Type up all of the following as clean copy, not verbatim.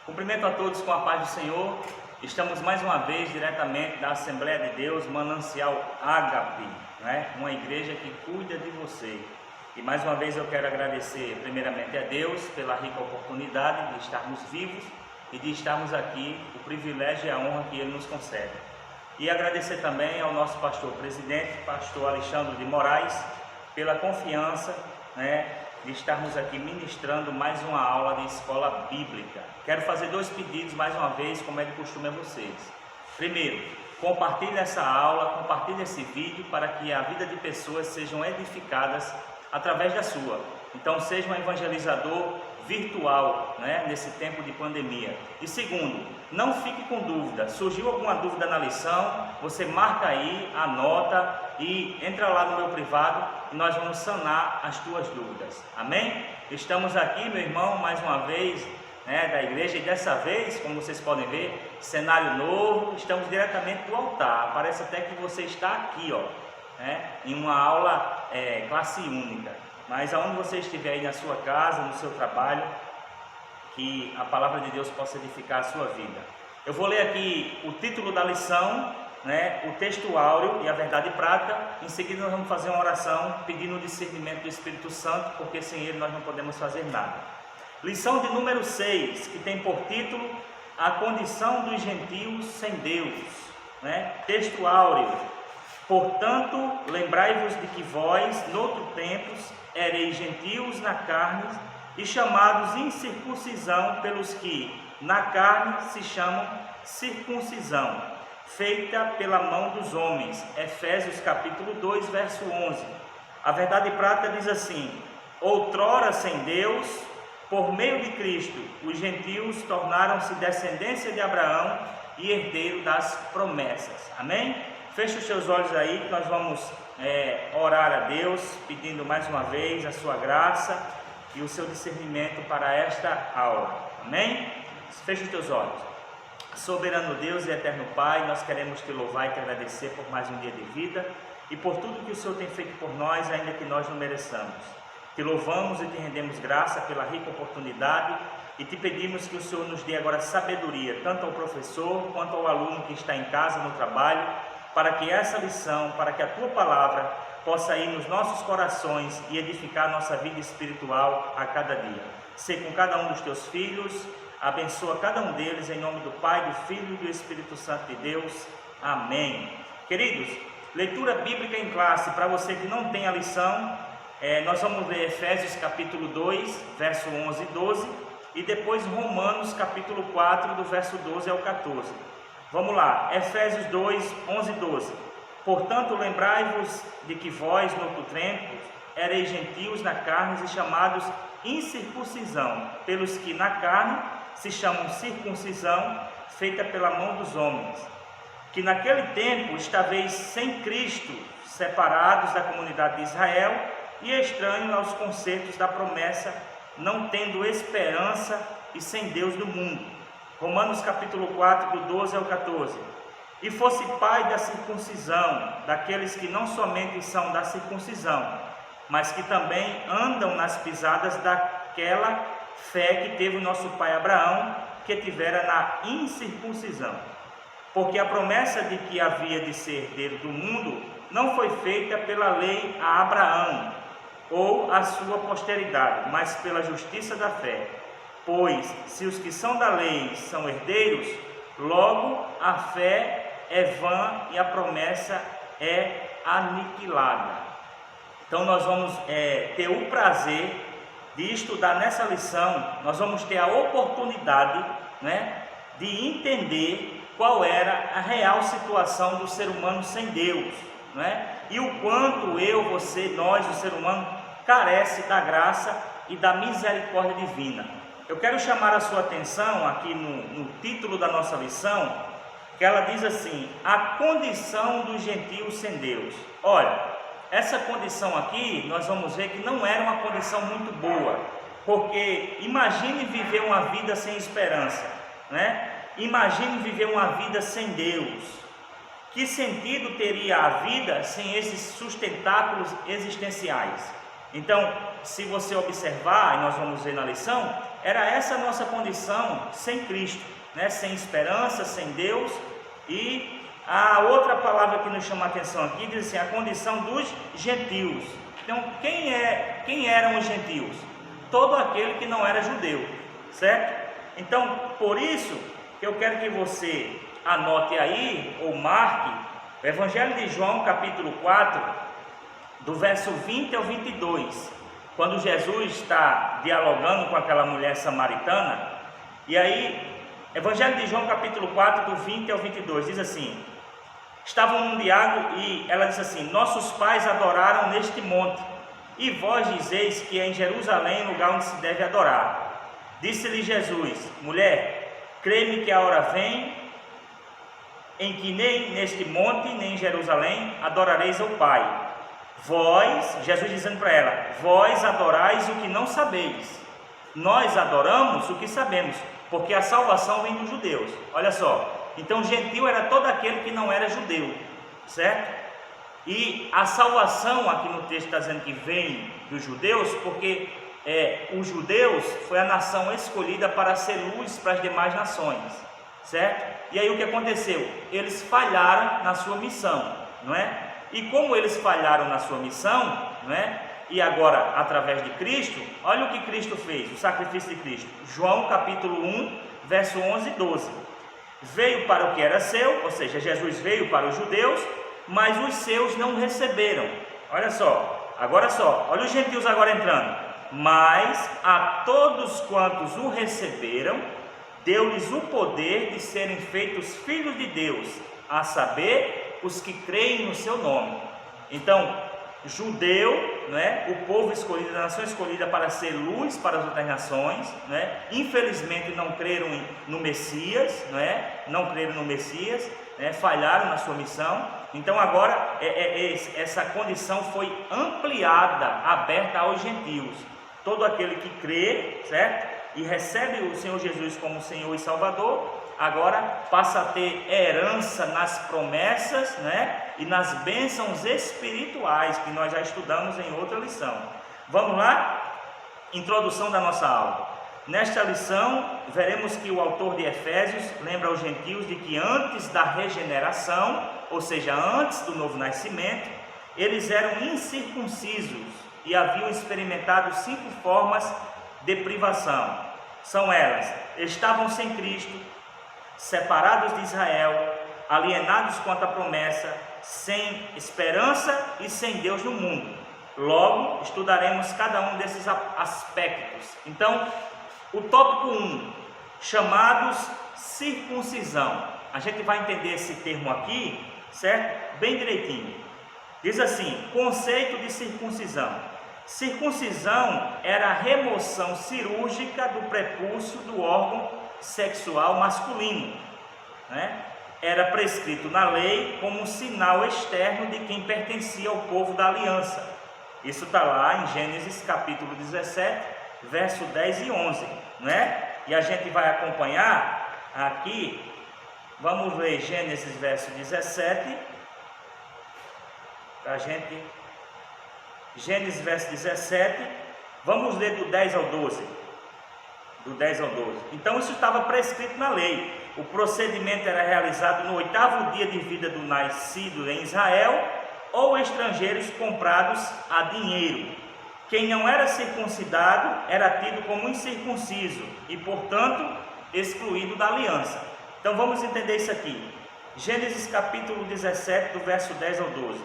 Cumprimento a todos com a paz do Senhor. Estamos mais uma vez diretamente da Assembleia de Deus, Manancial Ágape, uma igreja que cuida de você. E mais uma vez eu quero agradecer primeiramente a Deus pela rica oportunidade de estarmos vivos e de estarmos aqui, o privilégio e a honra que Ele nos concede. E agradecer também ao nosso pastor presidente, pastor Alexandre de Moraes, pela confiança, de estarmos aqui ministrando mais uma aula de escola bíblica. Quero fazer dois pedidos mais uma vez, como é de costume a vocês. Primeiro, compartilhe essa aula, compartilhe esse vídeo para que a vida de pessoas sejam edificadas através da sua. Então seja um evangelizador virtual, nesse tempo de pandemia. E segundo, não fique com dúvida. Surgiu alguma dúvida na lição, você marca aí, anota e entra lá no meu privado e nós vamos sanar as tuas dúvidas. Amém? Estamos aqui, meu irmão, mais uma vez, da igreja, e dessa vez, como vocês podem ver, cenário novo, estamos diretamente do altar. Parece até que você está aqui, em uma aula classe única. Mas aonde você estiver aí na sua casa, no seu trabalho, que a palavra de Deus possa edificar a sua vida. Eu vou ler aqui o título da lição, o texto áureo e a verdade prática. Em seguida nós vamos fazer uma oração pedindo o discernimento do Espírito Santo, porque sem ele nós não podemos fazer nada. Lição de número 6, que tem por título a condição dos gentios sem Deus. Texto áureo. Portanto, lembrai-vos de que vós, noutro tempos, ereis gentios na carne e chamados incircuncisão pelos que na carne se chamam circuncisão, feita pela mão dos homens. Efésios capítulo 2, verso 11. A verdade prática diz assim: outrora sem Deus, por meio de Cristo, os gentios tornaram-se descendência de Abraão e herdeiro das promessas. Amém? Feche os seus olhos aí, que nós vamos orar a Deus, pedindo mais uma vez a sua graça e o seu discernimento para esta aula. Amém? Feche os teus olhos. Soberano Deus e eterno Pai, nós queremos te louvar e te agradecer por mais um dia de vida e por tudo que o Senhor tem feito por nós, ainda que nós não mereçamos. Te louvamos e te rendemos graça pela rica oportunidade e te pedimos que o Senhor nos dê agora sabedoria, tanto ao professor quanto ao aluno que está em casa, no trabalho, para que essa lição, para que a tua palavra possa ir nos nossos corações e edificar a nossa vida espiritual a cada dia. Sê com cada um dos teus filhos, abençoa cada um deles, em nome do Pai, do Filho e do Espírito Santo de Deus. Amém. Queridos, leitura bíblica em classe. Para você que não tem a lição, nós vamos ler Efésios capítulo 2, verso 11 e 12, e depois Romanos capítulo 4, do verso 12 ao 14. Vamos lá, Efésios 2, 11 e 12. Portanto, lembrai-vos de que vós, no outro tempo, ereis gentios na carne e chamados incircuncisão, pelos que na carne se chamam circuncisão, feita pela mão dos homens. Que naquele tempo estaveis sem Cristo, separados da comunidade de Israel e estranhos aos concertos da promessa, não tendo esperança e sem Deus no mundo. Romanos capítulo 4, do 12 ao 14. E fosse pai da circuncisão, daqueles que não somente são da circuncisão, mas que também andam nas pisadas daquela fé que teve o nosso pai Abraão, que tivera na incircuncisão. Porque a promessa de que havia de ser herdeiro do mundo não foi feita pela lei a Abraão, ou a sua posteridade, mas pela justiça da fé. Pois, se os que são da lei são herdeiros, logo a fé é vã e a promessa é aniquilada. Então nós vamos ter o prazer de estudar nessa lição, nós vamos ter a oportunidade de entender qual era a real situação do ser humano sem Deus, e o quanto eu, você, nós, o ser humano, carece da graça e da misericórdia divina. Eu quero chamar a sua atenção aqui no título da nossa lição, que ela diz assim: a condição dos gentios sem Deus. Olha, essa condição aqui, nós vamos ver que não era uma condição muito boa, porque imagine viver uma vida sem esperança, Imagine viver uma vida sem Deus. Que sentido teria a vida sem esses sustentáculos existenciais? Então, se você observar, e nós vamos ver na lição, era essa a nossa condição sem Cristo, né? Sem esperança, sem Deus. E a outra palavra que nos chama a atenção aqui diz assim, a condição dos gentios. Então, quem eram os gentios? Todo aquele que não era judeu, certo? Então, por isso que eu quero que você anote aí, ou marque, o Evangelho de João, capítulo 4, do verso 20 ao 22, quando Jesus está dialogando com aquela mulher samaritana. E aí, Evangelho de João, capítulo 4, do 20 ao 22, diz assim: estavam num diálogo e ela disse assim: nossos pais adoraram neste monte, e vós dizeis que é em Jerusalém o lugar onde se deve adorar. Disse-lhe Jesus: mulher, crê-me que a hora vem em que nem neste monte, nem em Jerusalém adorareis ao Pai. Vós, Jesus dizendo para ela, vós adorais o que não sabeis, nós adoramos o que sabemos, porque a salvação vem dos judeus. Olha só, então gentil era todo aquele que não era judeu, certo? E a salvação aqui no texto está dizendo que vem dos judeus, porque os judeus foi a nação escolhida para ser luz para as demais nações, certo? E aí o que aconteceu? Eles falharam na sua missão, não é? E como eles falharam na sua missão, não é? E agora, através de Cristo, olha o que Cristo fez, o sacrifício de Cristo. João capítulo 1, verso 11 e 12. Veio para o que era seu, ou seja, Jesus veio para os judeus, mas os seus não receberam. Olha só, olha os gentios agora entrando. Mas a todos quantos o receberam, deu-lhes o poder de serem feitos filhos de Deus, a saber, os que creem no seu nome. Então, judeu, né, o povo escolhido, a nação escolhida para ser luz para as outras nações, né, infelizmente não creram no Messias, falharam na sua missão. Então agora essa condição foi ampliada, aberta aos gentios. Todo aquele que crê, certo? E recebe o Senhor Jesus como Senhor e Salvador, agora passa a ter herança nas promessas, né? E nas bênçãos espirituais, que nós já estudamos em outra lição. Vamos lá? Introdução da nossa aula. Nesta lição, veremos que o autor de Efésios lembra aos gentios de que antes da regeneração, ou seja, antes do novo nascimento, eles eram incircuncisos e haviam experimentado 5 formas de privação. São elas: estavam sem Cristo, separados de Israel, alienados quanto à promessa, sem esperança e sem Deus no mundo. Logo, estudaremos cada um desses aspectos. Então, o tópico 1, chamados circuncisão. A gente vai entender esse termo aqui, certo? Bem direitinho. Diz assim: conceito de circuncisão. Circuncisão era a remoção cirúrgica do prepúcio do órgão sexual masculino, né? Era prescrito na lei como um sinal externo de quem pertencia ao povo da aliança. Isso está lá em Gênesis capítulo 17, verso 10 e 11, né? E a gente vai acompanhar aqui, vamos ler Gênesis verso 17, para a gente... Gênesis verso 17, vamos ler do 10 ao 12. Do 10 ao 12. Então isso estava prescrito na lei. O procedimento era realizado no 8º dia de vida do nascido em Israel, ou estrangeiros comprados a dinheiro. Quem não era circuncidado era tido como incircunciso e, portanto, excluído da aliança. Então vamos entender isso aqui. Gênesis capítulo 17, do verso 10 ao 12.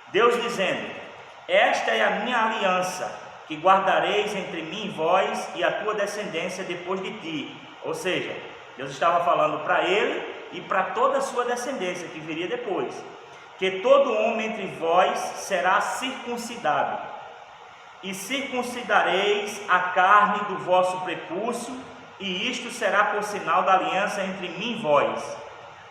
Deus dizendo: esta é a minha aliança, que guardareis entre mim e vós e a tua descendência depois de ti. Ou seja, Deus estava falando para ele e para toda a sua descendência que viria depois. Que todo homem entre vós será circuncidado, e circuncidareis a carne do vosso prepúcio, e isto será por sinal da aliança entre mim e vós.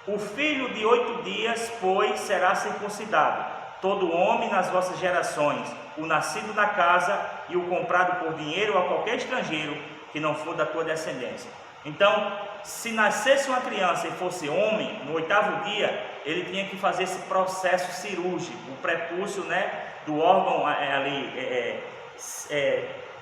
O filho de 8 dias, pois, será circuncidado. Todo homem nas vossas gerações, o nascido na casa e o comprado por dinheiro a qualquer estrangeiro que não for da tua descendência. Então, se nascesse uma criança e fosse homem, no 8º dia, ele tinha que fazer esse processo cirúrgico, o prepúcio, né, do órgão ali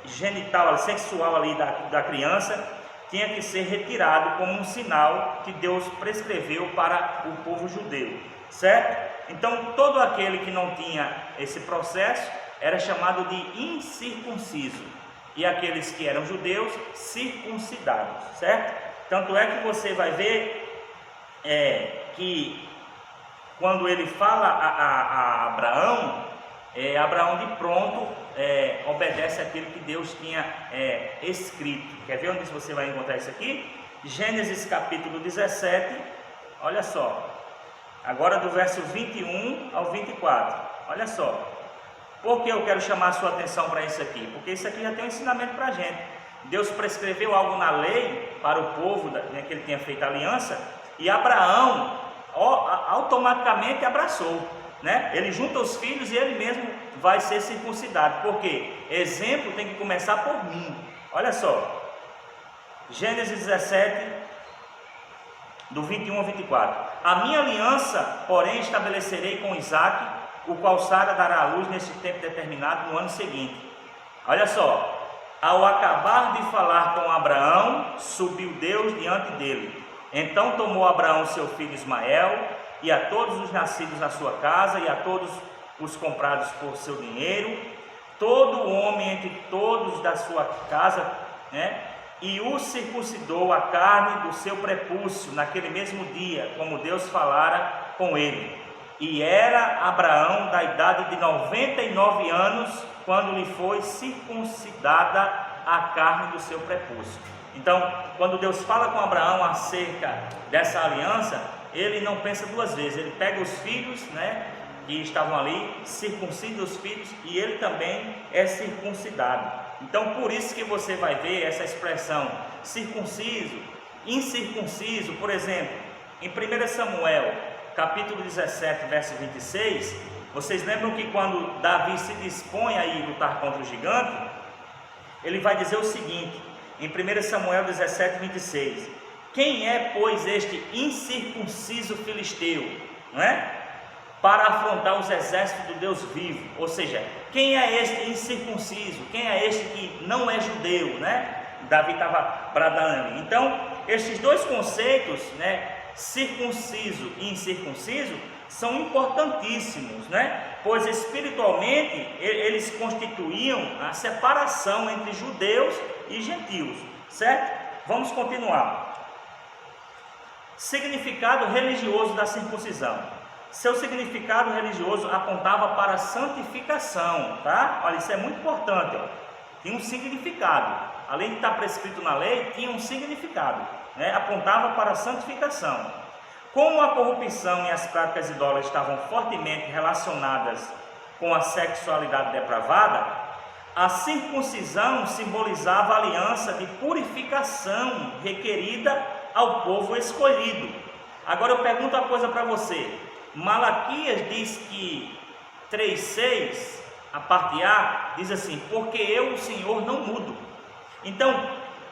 genital, sexual ali da criança, tinha que ser retirado como um sinal que Deus prescreveu para o povo judeu, certo? Então todo aquele que não tinha esse processo era chamado de incircunciso, e aqueles que eram judeus, circuncidados, certo? Tanto é que você vai ver que quando ele fala a Abraão, Abraão de pronto obedece aquilo que Deus tinha escrito. Quer ver onde você vai encontrar isso aqui? Gênesis capítulo 17, olha só, agora do verso 21 ao 24, olha só. Por que eu quero chamar a sua atenção para isso aqui? Porque isso aqui já tem um ensinamento para a gente. Deus prescreveu algo na lei para o povo, que ele tinha feito aliança, e Abraão automaticamente abraçou, né? Ele junta os filhos e ele mesmo vai ser circuncidado. Porque exemplo tem que começar por mim. Olha só, Gênesis 17, do 21 ao 24. A minha aliança, porém, estabelecerei com Isaque, o qual Sara dará à luz neste tempo determinado no ano seguinte. Olha só, ao acabar de falar com Abraão, subiu Deus diante dele. Então tomou Abraão seu filho Ismael, e a todos os nascidos na sua casa, e a todos os comprados por seu dinheiro, todo homem entre todos da sua casa, né? E o circuncidou a carne do seu prepúcio naquele mesmo dia, como Deus falara com ele. E era Abraão da idade de 99 anos, quando lhe foi circuncidada a carne do seu prepúcio. Então, quando Deus fala com Abraão acerca dessa aliança, ele não pensa duas vezes. Ele pega os filhos, né, que estavam ali, circuncida os filhos, e ele também é circuncidado. Então, por isso que você vai ver essa expressão circunciso, incircunciso. Por exemplo, em 1 Samuel capítulo 17, verso 26, vocês lembram que quando Davi se dispõe a ir lutar contra o gigante, ele vai dizer o seguinte, em 1 Samuel 17, 26, quem é, pois, este incircunciso filisteu, não é? Para afrontar os exércitos do Deus vivo? Ou seja, quem é este incircunciso? Quem é este que não é judeu, né? Davi estava bradando ali. Então, estes dois conceitos, né, circunciso e incircunciso, são importantíssimos, né? Pois espiritualmente eles constituíam a separação entre judeus e gentios, certo? Vamos continuar. Significado religioso da circuncisão. Seu significado religioso apontava para a santificação, tá? Olha, isso é muito importante, ó. Tinha um significado, além de estar prescrito na lei, tinha um significado, né? Apontava para a santificação. Como a corrupção e as práticas idólatras estavam fortemente relacionadas com a sexualidade depravada, a circuncisão simbolizava a aliança de purificação requerida ao povo escolhido. Agora eu pergunto uma coisa para você. Malaquias diz que 3,6, a parte A, diz assim, porque eu, o Senhor, não mudo. Então,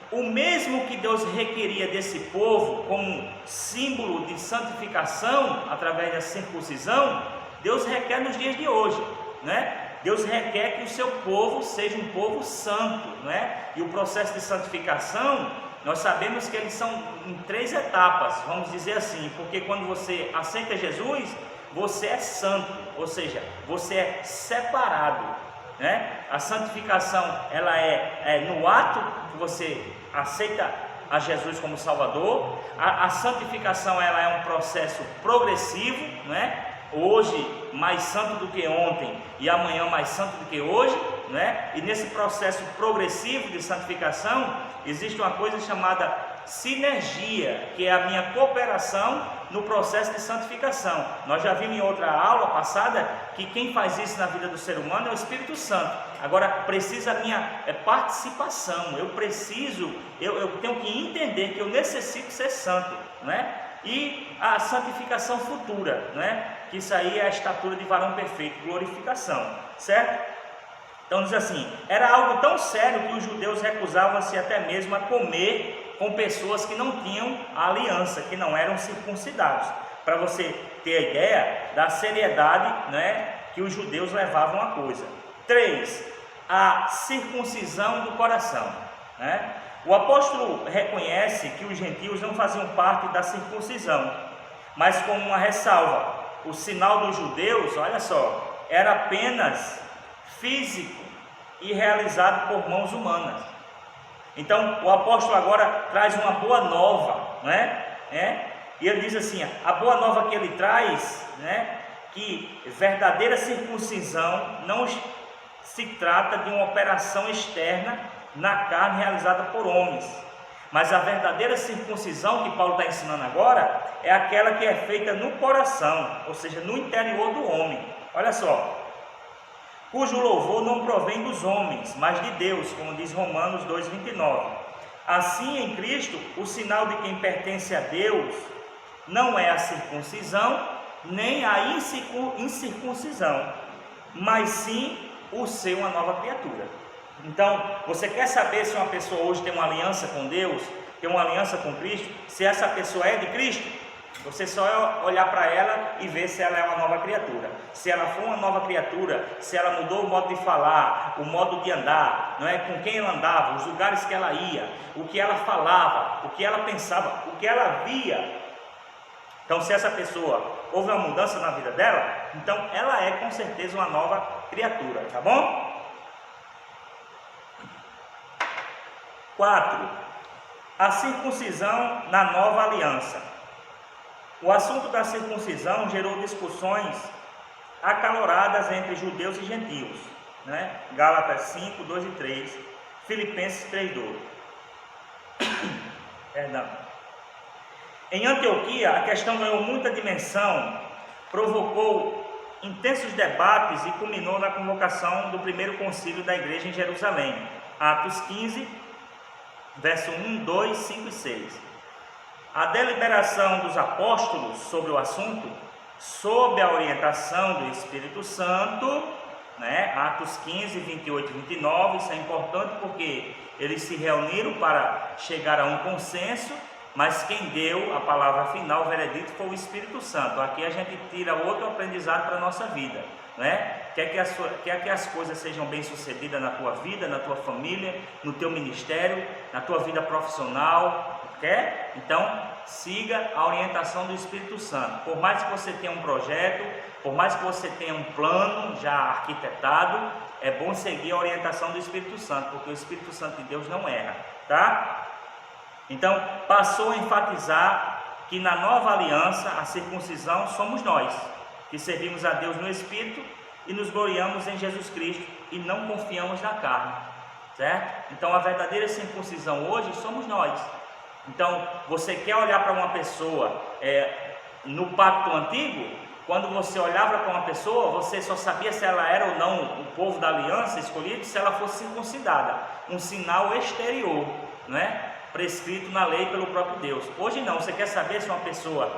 o mesmo que Deus requeria desse povo como símbolo de santificação através da circuncisão, Deus requer nos dias de hoje, né? Deus requer que o seu povo seja um povo santo, né? E o processo de santificação, nós sabemos que eles são em 3 etapas, vamos dizer assim, porque quando você aceita Jesus, você é santo, ou seja, você é separado, né? A santificação, ela é no ato que você aceita a Jesus como Salvador. A santificação, ela é um processo progressivo, né? Hoje mais santo do que ontem e amanhã mais santo do que hoje, né? E nesse processo progressivo de santificação existe uma coisa chamada sinergia, que é a minha cooperação no processo de santificação. Nós já vimos em outra aula passada que quem faz isso na vida do ser humano é o Espírito Santo. Agora precisa a minha participação. Eu tenho que entender que eu necessito ser santo, né? E a santificação futura, né? Que isso aí é a estatura de varão perfeito, glorificação, certo? Então diz assim, era algo tão sério que os judeus recusavam-se até mesmo a comer com pessoas que não tinham a aliança, que não eram circuncidados. Para você ter a ideia da seriedade, né, que os judeus levavam a coisa. 3. a circuncisão do coração, né? O apóstolo reconhece que os gentios não faziam parte da circuncisão, mas com uma ressalva: o sinal dos judeus, olha só, era apenas físico e realizado por mãos humanas. Então o apóstolo agora traz uma boa nova, né? E ele diz assim: a boa nova que ele traz, né, que verdadeira circuncisão não se trata de uma operação externa na carne realizada por homens, mas a verdadeira circuncisão que Paulo está ensinando agora é aquela que é feita no coração, ou seja, no interior do homem. Olha só: cujo louvor não provém dos homens, mas de Deus, como diz Romanos 2,29. Assim, em Cristo, o sinal de quem pertence a Deus não é a circuncisão, nem a incircuncisão, mas sim o ser uma nova criatura. Então, você quer saber se uma pessoa hoje tem uma aliança com Deus, tem uma aliança com Cristo, se essa pessoa é de Cristo? Você só é olhar para ela e ver se ela é uma nova criatura. Se ela for uma nova criatura, se ela mudou o modo de falar, o modo de andar, não é, com quem ela andava, os lugares que ela ia, o que ela falava, o que ela pensava, o que ela via. Então, se essa pessoa houve uma mudança na vida dela, então ela é com certeza uma nova criatura, tá bom? 4. A circuncisão na nova aliança. O assunto da circuncisão gerou discussões acaloradas entre judeus e gentios, né? Gálatas 5, 2 e 3, Filipenses 3, 2. Perdão. Em Antioquia, a questão ganhou muita dimensão, provocou intensos debates e culminou na convocação do primeiro concílio da igreja em Jerusalém, Atos 15, verso 1, 2, 5 e 6. A deliberação dos apóstolos sobre o assunto, sob a orientação do Espírito Santo, né? Atos 15, 28 e 29, isso é importante porque eles se reuniram para chegar a um consenso, mas quem deu a palavra final, o veredito, foi o Espírito Santo. Aqui a gente tira outro aprendizado para a nossa vida, né? Quer que as coisas sejam bem sucedidas na tua vida, na tua família, no teu ministério, na tua vida profissional, quer? Então, siga a orientação do Espírito Santo. Por mais que você tenha um projeto, por mais que você tenha um plano já arquitetado, é bom seguir a orientação do Espírito Santo, porque o Espírito Santo de Deus não erra, tá? Então, passou a enfatizar que na nova aliança, a circuncisão somos nós, que servimos a Deus no Espírito e nos gloriamos em Jesus Cristo e não confiamos na carne, certo? Então, a verdadeira circuncisão hoje somos nós. Então, você quer olhar para uma pessoa no pacto antigo? Quando você olhava para uma pessoa, você só sabia se ela era ou não o povo da aliança escolhido se ela fosse circuncidada, um sinal exterior, não é? Prescrito na lei pelo próprio Deus. Hoje não, você quer saber se uma pessoa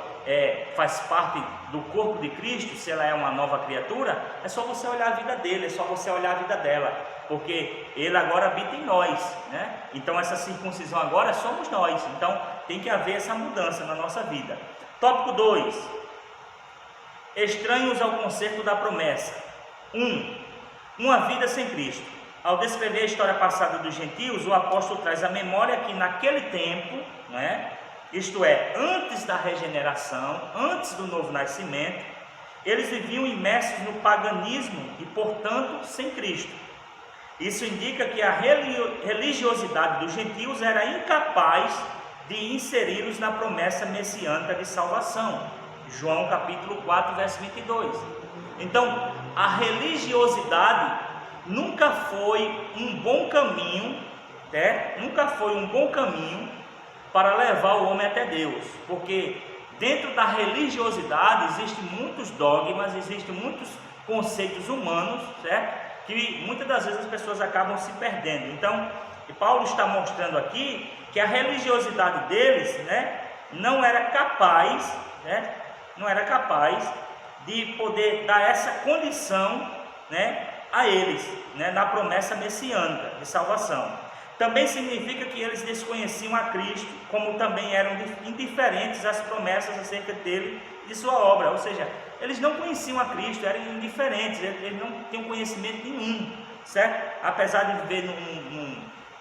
faz parte do corpo de Cristo, se ela é uma nova criatura? É só você olhar a vida dele, é só você olhar a vida dela, porque ele agora habita em nós, né? Então essa circuncisão agora somos nós, então tem que haver essa mudança na nossa vida. Tópico 2: estranhos ao conceito da promessa. 1. Uma vida sem Cristo. Ao descrever a história passada dos gentios, o apóstolo traz à memória que naquele tempo, né, isto é, antes da regeneração, antes do novo nascimento, eles viviam imersos no paganismo e, portanto, sem Cristo. Isso indica que a religiosidade dos gentios era incapaz de inseri-los na promessa messiânica de salvação. João capítulo 4, verso 22. Então, a religiosidade nunca foi um bom caminho, nunca foi um bom caminho para levar o homem até Deus, porque dentro da religiosidade existem muitos dogmas, existem muitos conceitos humanos, certo? Que muitas das vezes as pessoas acabam se perdendo. Então, Paulo está mostrando aqui que a religiosidade deles, né, não era capaz, né, não era capaz de poder dar essa condição, né, a eles, né, na promessa messiânica de salvação. Também significa que eles desconheciam a Cristo, como também eram indiferentes às promessas acerca dele e de sua obra. Ou seja, eles não conheciam a Cristo, eram indiferentes, eles não tinham conhecimento nenhum certo? Apesar de viver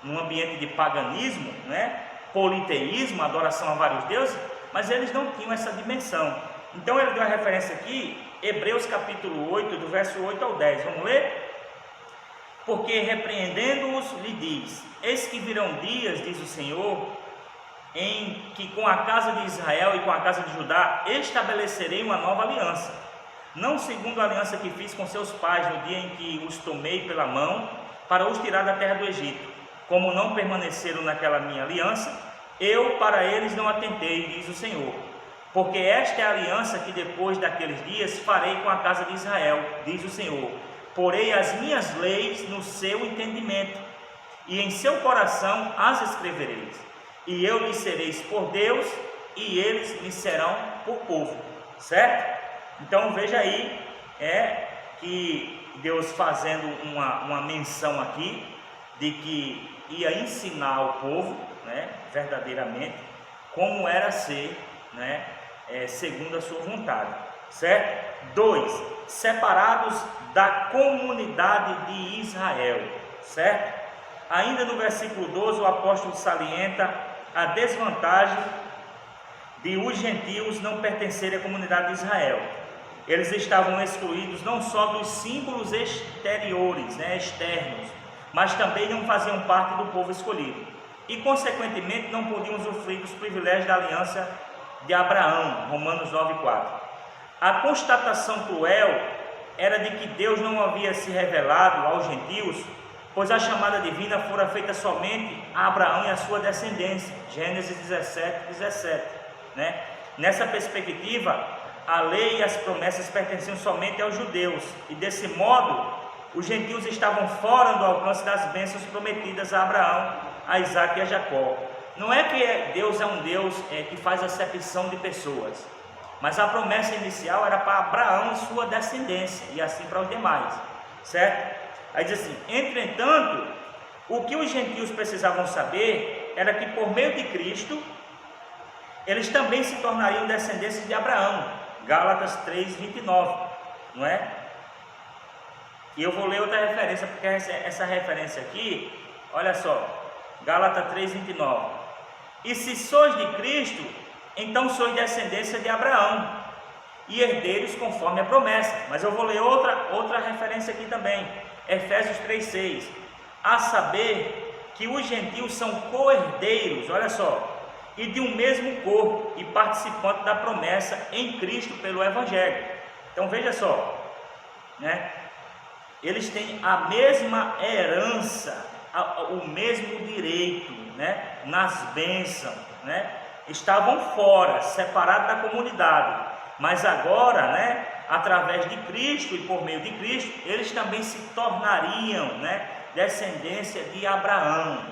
num ambiente de paganismo, né? Politeísmo, adoração a vários deuses, mas eles não tinham essa dimensão. Então ele deu a referência aqui, Hebreus capítulo 8, do verso 8 ao 10, vamos ler? Porque repreendendo-os, lhe diz: eis que virão dias, diz o Senhor, em que com a casa de Israel e com a casa de Judá estabelecerei uma nova aliança, não segundo a aliança que fiz com seus pais no dia em que os tomei pela mão para os tirar da terra do Egito. Como não permaneceram naquela minha aliança, eu para eles não atentei, diz o Senhor. Porque esta é a aliança que depois daqueles dias farei com a casa de Israel, diz o Senhor. Porei as minhas leis no seu entendimento, e em seu coração as escrevereis. E eu lhes sereis por Deus, e eles me serão por povo. Certo? Então veja aí, que Deus fazendo uma menção aqui, de que ia ensinar ao povo, né, verdadeiramente, como era ser, né, segundo a sua vontade. Certo? 2. Separados da comunidade de Israel. Certo? Ainda no versículo 12, o apóstolo salienta a desvantagem de os gentios não pertencerem à comunidade de Israel. Eles estavam excluídos não só dos símbolos exteriores, né, externos, mas também não faziam parte do povo escolhido. E, consequentemente, não podiam usufruir dos privilégios da aliança de Abraão, Romanos 9,4. A constatação cruel era de que Deus não havia se revelado aos gentios, pois a chamada divina fora feita somente a Abraão e a sua descendência, Gênesis 17:17, né? Nessa perspectiva, a lei e as promessas pertenciam somente aos judeus, e desse modo, os gentios estavam fora do alcance das bênçãos prometidas a Abraão, a Isaac e a Jacó. Não é que Deus é um Deus que faz acepção de pessoas, mas a promessa inicial era para Abraão e sua descendência, e assim para os demais, certo? Aí diz assim: entretanto, o que os gentios precisavam saber era que por meio de Cristo, eles também se tornariam descendentes de Abraão, Gálatas 3:29, não é? E eu vou ler outra referência, porque essa referência aqui, olha só, Gálatas 3:29. E se sois de Cristo, então sois descendência de Abraão, e herdeiros conforme a promessa. Mas eu vou ler outra referência aqui também, Efésios 3:6. A saber que os gentios são co-herdeiros, olha só, e de um mesmo corpo, e participantes da promessa em Cristo pelo Evangelho. Então veja só, né? Eles têm a mesma herança, o mesmo direito, né, nas bênçãos, né? Estavam fora, separados da comunidade, mas agora, né, através de Cristo e por meio de Cristo, eles também se tornariam, né, descendência de Abraão.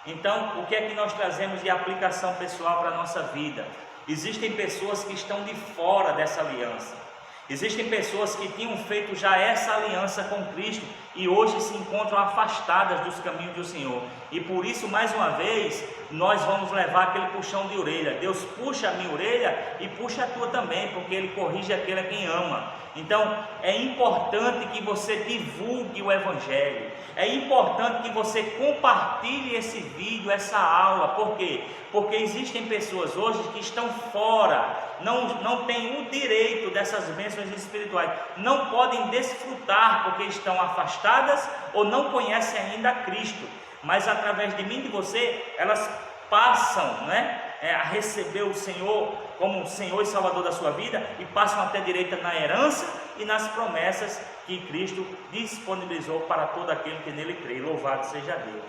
Então, o que é que nós trazemos de aplicação pessoal para a nossa vida? Existem pessoas que estão de fora dessa aliança. Existem pessoas que tinham feito já essa aliança com Cristo e hoje se encontram afastadas dos caminhos do Senhor. E por isso, mais uma vez, nós vamos levar aquele puxão de orelha. Deus puxa a minha orelha e puxa a tua também, porque Ele corrige aquele a quem ama. Então, é importante que você divulgue o Evangelho. É importante que você compartilhe esse vídeo, essa aula. Por quê? Porque existem pessoas hoje que estão fora, não têm o direito dessas bênçãos espirituais, não podem desfrutar porque estão afastadas ou não conhecem ainda Cristo. Mas através de mim e de você, elas passam, né, a receber o Senhor como Senhor e Salvador da sua vida e passam a ter direito na herança e nas promessas que Cristo disponibilizou para todo aquele que nele crê. Louvado seja Deus.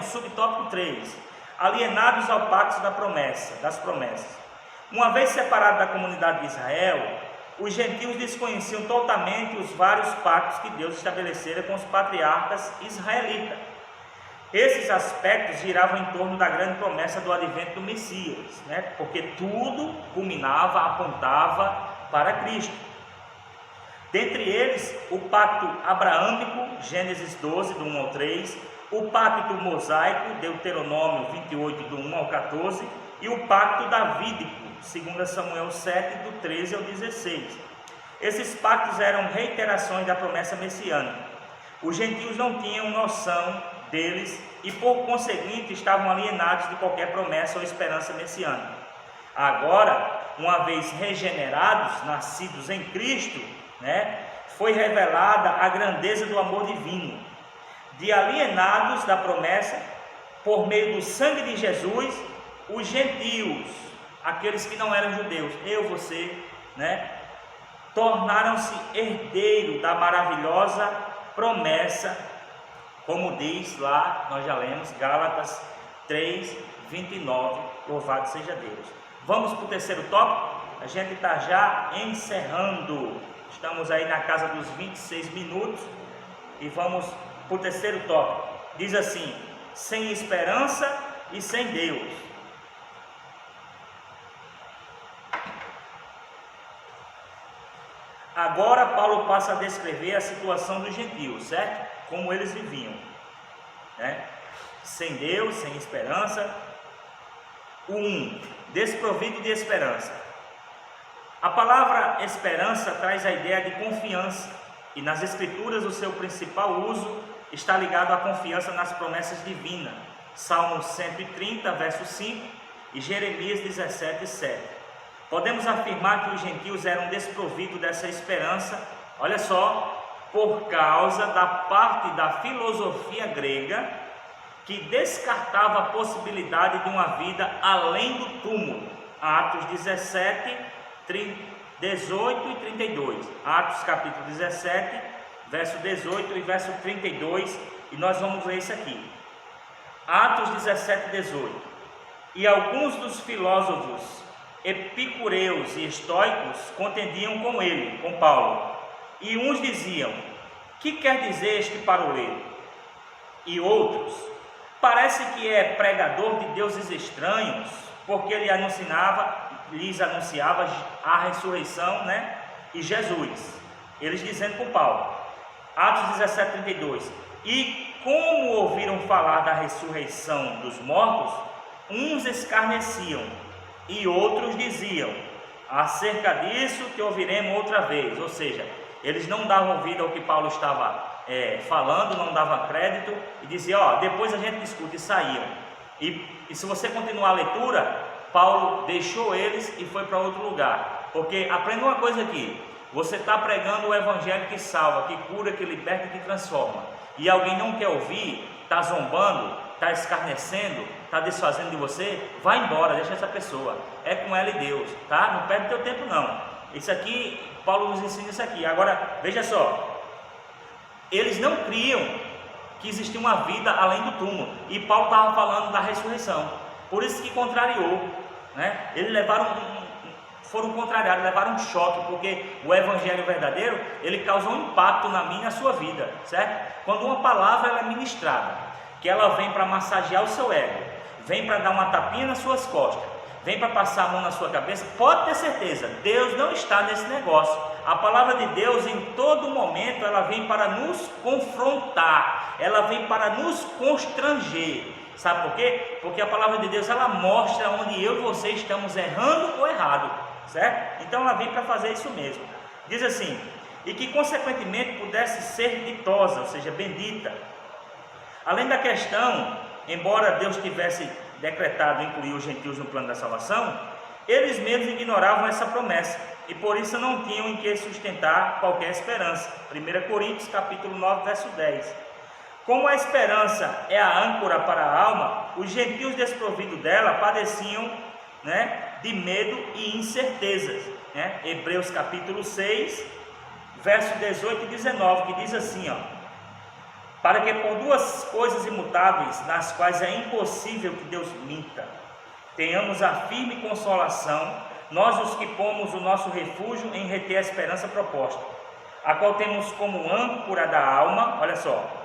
Subtópico 3. Alienados ao pacto das promessas. Uma vez separados da comunidade de Israel, os gentios desconheciam totalmente os vários pactos que Deus estabelecera com os patriarcas israelitas. Esses aspectos giravam em torno da grande promessa do advento do Messias, né? Porque tudo culminava, apontava para Cristo. Dentre eles, o pacto abraâmico, Gênesis 12, do 1 ao 3, o pacto mosaico, Deuteronômio 28, do 1 ao 14, e o pacto davídico, 2 Samuel 7, do 13 ao 16. Esses pactos eram reiterações da promessa messiânica. Os gentios não tinham noção deles e, por conseguinte, estavam alienados de qualquer promessa ou esperança messiânica. Agora, uma vez regenerados, nascidos em Cristo, foi revelada a grandeza do amor divino, de alienados da promessa, por meio do sangue de Jesus, os gentios, aqueles que não eram judeus, você, tornaram-se herdeiros da maravilhosa promessa, como diz lá, nós já lemos, Gálatas 3:29, louvado seja Deus. Vamos para o terceiro tópico, a gente está já encerrando, estamos aí na casa dos 26 minutos, e vamos para o terceiro tópico, diz assim: sem esperança e sem Deus. Agora Paulo passa a descrever a situação dos gentios, certo? Como eles viviam, sem Deus, sem esperança. Desprovido de esperança. A palavra esperança traz a ideia de confiança, e nas escrituras o seu principal uso está ligado à confiança nas promessas divinas. Salmo 130, verso 5 e Jeremias 17:7. Podemos afirmar que os gentios eram desprovidos dessa esperança, olha só, por causa da parte da filosofia grega que descartava a possibilidade de uma vida além do túmulo. Atos 17, 18 e 32. Atos capítulo 17, verso 18 e verso 32, e nós vamos ler isso aqui. Atos 17, 18. E alguns dos filósofos epicureus e estoicos contendiam com ele, com Paulo, e uns diziam: que quer dizer este paroleiro? E outros: parece que é pregador de deuses estranhos, porque ele lhes anunciava a ressurreição, e Jesus. Eles dizendo com Paulo, Atos 17, 32. E como ouviram falar da ressurreição dos mortos, uns escarneciam, e outros diziam: acerca disso te ouviremos outra vez. Ou seja, eles não davam ouvido ao que Paulo estava falando, não davam crédito, e diziam: depois a gente discute, e saíam. E se você continuar a leitura, Paulo deixou eles e foi para outro lugar. Porque aprenda uma coisa aqui: você está pregando o evangelho que salva, que cura, que liberta, que transforma, e alguém não quer ouvir, está zombando, está escarnecendo, está desfazendo de você, vai embora, deixa essa pessoa, é com ela e Deus, tá? Não perde teu tempo não. Isso aqui, Paulo nos ensina isso aqui. Agora, veja só, eles não criam que existia uma vida além do túmulo, e Paulo estava falando da ressurreição, por isso que contrariou, eles foram contrariados, levaram um choque, porque o evangelho verdadeiro, ele causa um impacto na minha e na sua vida, certo? Quando uma palavra ela é ministrada, que ela vem para massagear o seu ego, vem para dar uma tapinha nas suas costas, vem para passar a mão na sua cabeça, pode ter certeza, Deus não está nesse negócio. A palavra de Deus em todo momento, ela vem para nos confrontar, ela vem para nos constranger. Sabe por quê? Porque a palavra de Deus, ela mostra onde eu e você estamos errando ou errado, certo? Então ela vem para fazer isso mesmo. Diz assim: e que consequentemente pudesse ser ditosa, ou seja, bendita. Além da questão, embora Deus tivesse decretado incluir os gentios no plano da salvação, eles mesmos ignoravam essa promessa, e por isso não tinham em que sustentar qualquer esperança. 1 Coríntios capítulo 9, verso 10. Como a esperança é a âncora para a alma, os gentios desprovidos dela padeciam de medo e incertezas. Hebreus capítulo 6, verso 18 e 19, que diz assim, para que por duas coisas imutáveis, nas quais é impossível que Deus minta, tenhamos a firme consolação, nós os que pomos o nosso refúgio em reter a esperança proposta, a qual temos como âncora da alma, olha só,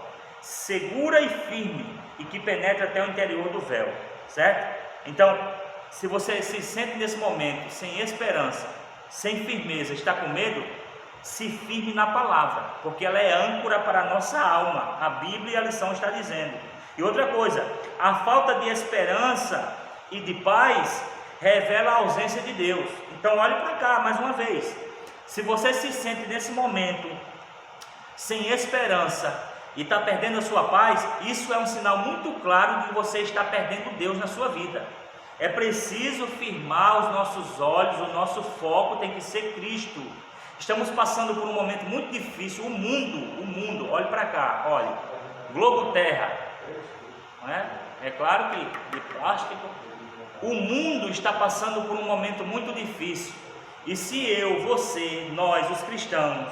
segura e firme, e que penetra até o interior do véu, certo? Então, se você se sente nesse momento sem esperança, sem firmeza, está com medo, se firme na palavra, porque ela é âncora para a nossa alma. A Bíblia e a lição está dizendo. E outra coisa, a falta de esperança e de paz revela a ausência de Deus. Então olhe para cá mais uma vez. Se você se sente nesse momento sem esperança e está perdendo a sua paz, isso é um sinal muito claro de que você está perdendo Deus na sua vida. É preciso firmar os nossos olhos, o nosso foco tem que ser Cristo. Estamos passando por um momento muito difícil. O mundo, olhe para cá, olhe, globo terra, não é? É claro que de plástico. O mundo está passando por um momento muito difícil. E se eu, você, nós, os cristãos,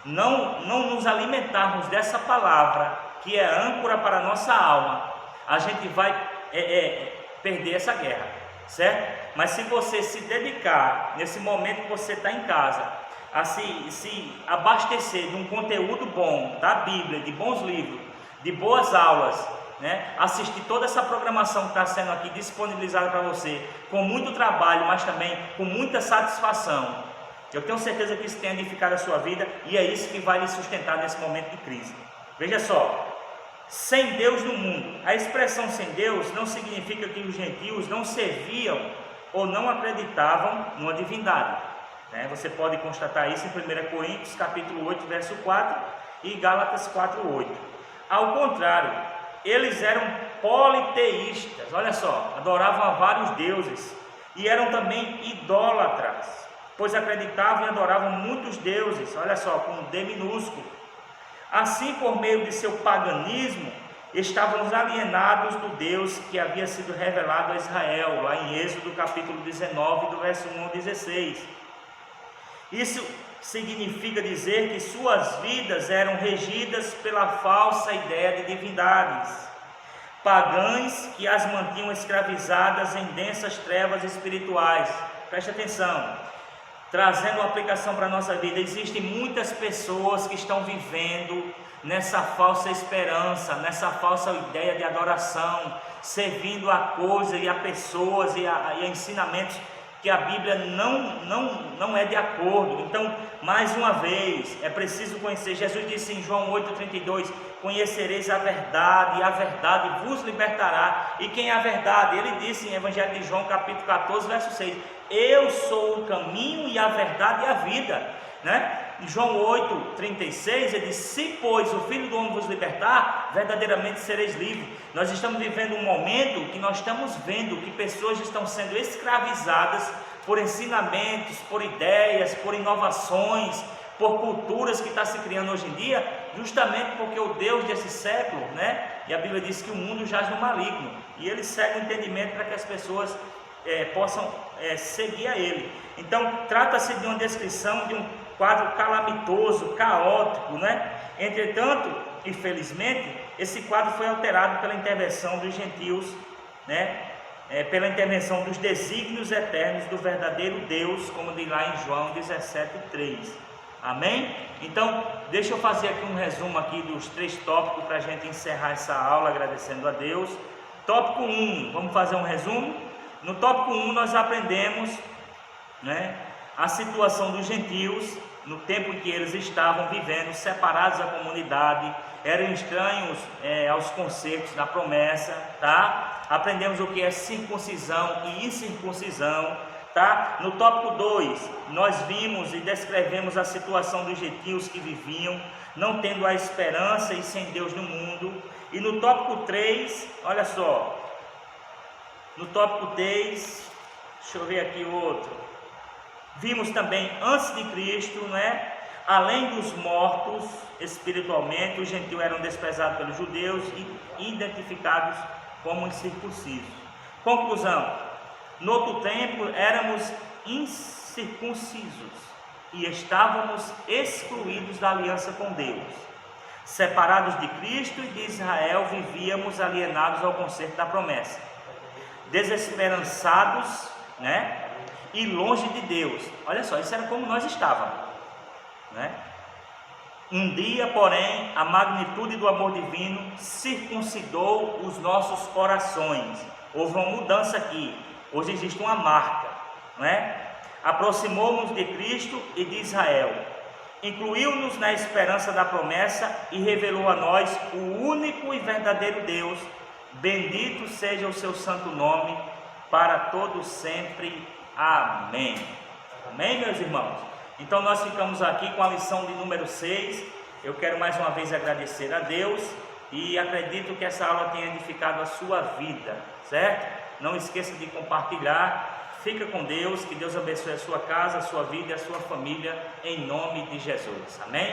não nos alimentarmos dessa palavra, que é âncora para a nossa alma, a gente vai perder essa guerra, certo? Mas se você se dedicar, nesse momento que você está em casa, a se abastecer de um conteúdo bom, da Bíblia, de bons livros, de boas aulas, né? Assistir toda essa programação que está sendo aqui disponibilizada para você, com muito trabalho, mas também com muita satisfação, eu tenho certeza que isso tem edificado a sua vida e é isso que vai lhe sustentar nesse momento de crise. Veja só, sem Deus no mundo. A expressão sem Deus não significa que os gentios não serviam ou não acreditavam numa divindade, né? Você pode constatar isso em 1 Coríntios capítulo 8, verso 4 e Gálatas 4, 8. Ao contrário, eles eram politeístas, olha só, adoravam a vários deuses e eram também idólatras, pois acreditavam e adoravam muitos deuses, olha só, com D minúsculo. Assim, por meio de seu paganismo, estávamos alienados do Deus que havia sido revelado a Israel, lá em Êxodo capítulo 19, do verso 1 ao 16. Isso significa dizer que suas vidas eram regidas pela falsa ideia de divindades, pagãs que as mantinham escravizadas em densas trevas espirituais. Preste atenção. Trazendo uma aplicação para a nossa vida, existem muitas pessoas que estão vivendo nessa falsa esperança, nessa falsa ideia de adoração, servindo a coisas e a pessoas e a ensinamentos que a Bíblia não é de acordo. Então, mais uma vez, é preciso conhecer. Jesus disse em João 8,32: conhecereis a verdade, e a verdade vos libertará. E quem é a verdade? Ele disse em Evangelho de João capítulo 14, verso 6: eu sou o caminho e a verdade e a vida, né? Em João 8,36 ele diz: se pois o Filho do Homem vos libertar, verdadeiramente sereis livres. Nós estamos vivendo um momento que nós estamos vendo que pessoas estão sendo escravizadas por ensinamentos, por ideias, por inovações, por culturas que está se criando hoje em dia, justamente porque o Deus desse século, né? E a Bíblia diz que o mundo jaz no maligno, e ele segue o entendimento para que as pessoas possam seguir a ele. Então, trata-se de uma descrição de um quadro calamitoso, caótico, né? Entretanto, infelizmente, esse quadro foi alterado pela intervenção dos gentios, né? Pela intervenção dos desígnios eternos do verdadeiro Deus, como diz lá em João 17,3. Amém? Então, deixa eu fazer aqui um resumo aqui dos 3 tópicos para a gente encerrar essa aula agradecendo a Deus. Tópico 1, vamos fazer um resumo? No tópico 1 nós aprendemos, né, a situação dos gentios no tempo em que eles estavam vivendo separados da comunidade, eram estranhos aos conceitos da promessa, tá? Aprendemos o que é circuncisão e incircuncisão, tá? No tópico 2 nós vimos e descrevemos a situação dos gentios que viviam não tendo a esperança e sem Deus no mundo. E no tópico 3, olha só, no tópico 3, deixa eu ver aqui outro, vimos também antes de Cristo, né? Além dos mortos espiritualmente, os gentios eram desprezados pelos judeus e identificados como incircuncisos. Conclusão: no outro tempo éramos incircuncisos e estávamos excluídos da aliança com Deus. Separados de Cristo e de Israel, vivíamos alienados ao concerto da promessa, desesperançados, né? E longe de Deus. Olha só, isso era como nós estávamos, né? Um dia, porém, a magnitude do amor divino circuncidou os nossos corações. Houve uma mudança aqui. Hoje existe uma marca, né? Aproximou-nos de Cristo e de Israel, incluiu-nos na esperança da promessa e revelou a nós o único e verdadeiro Deus. Bendito seja o seu santo nome para todo sempre. Amém. Amém, meus irmãos? Então nós ficamos aqui com a lição de número 6. Eu quero mais uma vez agradecer a Deus e acredito que essa aula tenha edificado a sua vida, certo? Não esqueça de compartilhar. Fica com Deus, que Deus abençoe a sua casa, a sua vida e a sua família, em nome de Jesus. Amém?